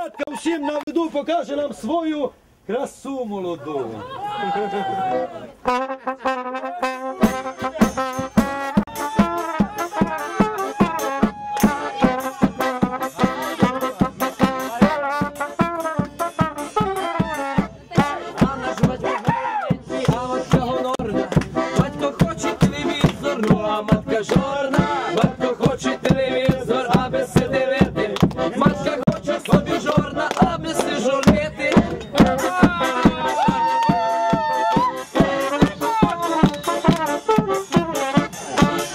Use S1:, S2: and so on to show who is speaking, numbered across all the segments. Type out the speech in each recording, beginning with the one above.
S1: матка всім на виду покаже нам свою красу молоду.
S2: Матка жорна, батько хоче телевізор, аби се дивити. Матка хоче собі жорна, аби се жорнити.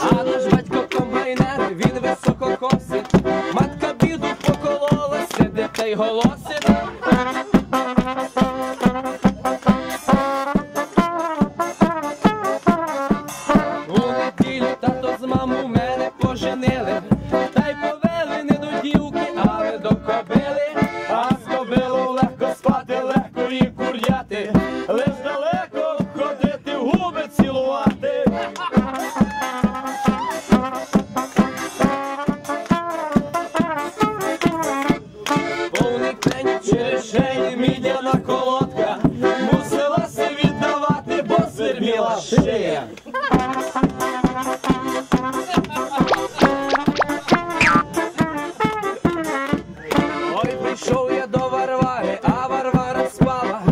S2: А наш батько комбайнер, він високо косить. Матка біду поколола, сидить та й голосить. Маму мене поженили, та й повели не до дівки, але до кобили. А з кобилою легко спати, легко її куряти, лиш далеко ходити, в губи цілувати. Повний пень через шею мідяна колодка, мусила се віддавати, бо свербіла шия. Прийшов я до Варвари, а Варвара спала.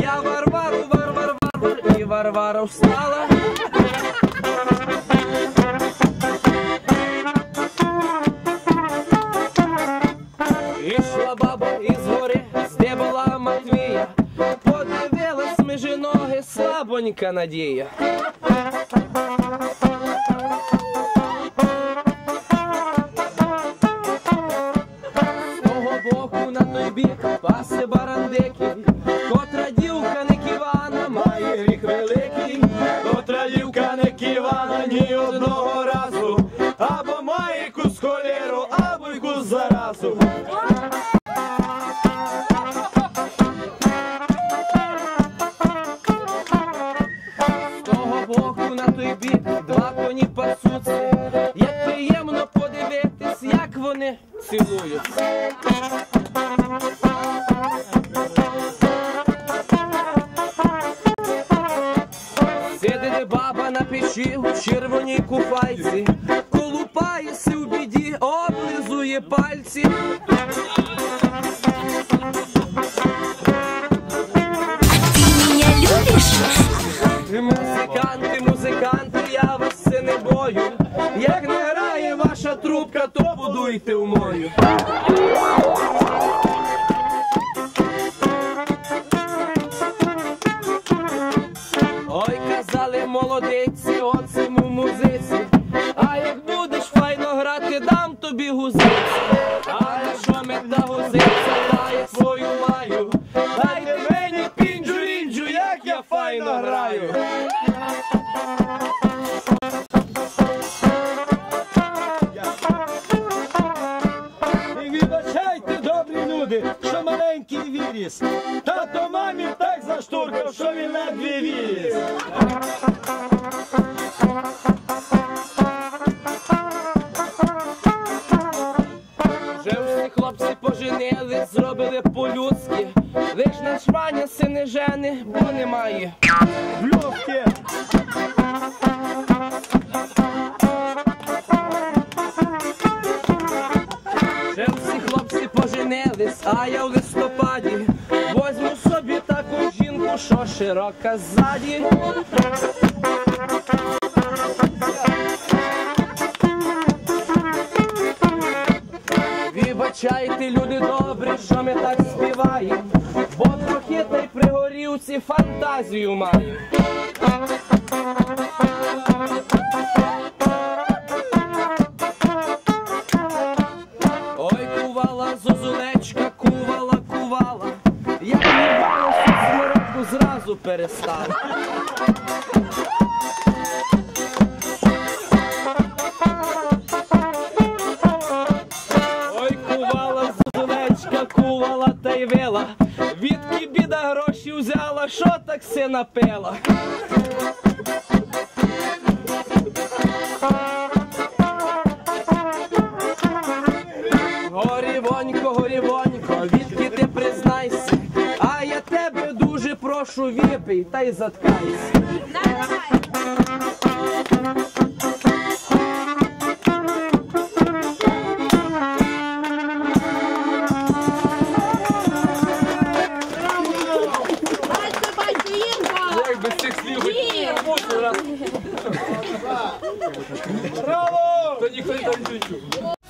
S2: Я Варвару, Варвар, і Варвара встала. Ішла баба із гори, здибала Матвія, подивилась межі ноги, слабонька надія. На той бік паси барандики, котра дівка не ківана, має гріх великий. Котра дівка не ківана ні одного разу, або має якусь холеру, або якусь заразу. З того боку на той бік два коні пасуться, як приємно подивитись, як вони цілуються. Сидить баба на печі у червоній купальці, колупається в біді, облизує пальці. Музиканти, музиканти, я вас все не бою. Як не грає ваша трубка, то будуйте в мою. Ой, казали молодиці, оцему музиці, а як будеш файно грати, дам тобі гузиці. А якщо ми та гузиця, та я свою маю, дайте мені пінджу-рінджу, як я файно граю.
S1: І вибачайте, добрі люди, що маленький виріс. Тато мамі так заштуркав, що він ледве виліз.
S2: Вже всі хлопці поженили, зробили по-людськи. Лиш наш Ваня се не жени, бо немає
S1: Блюдки.
S2: Вже всі хлопці поженились, а я в листопаді возьму собі таку жінку, що широка ззаді. Вибачайте, люди добрі, що ми так співаємо, бо трохи та й при горілці фантазію маю. Ой, кувала зозулечка, кувала, кувала, як їбалася смородку, зразу перестала. Ой, кувала зозулечка, кувала та й вила, відки біда гроші взяла, що так се напила. Горівонько, горівонько, відки спершу випий та й заткайся.
S3: Як без цих слів
S1: Браво!
S3: то ніхто не танцює.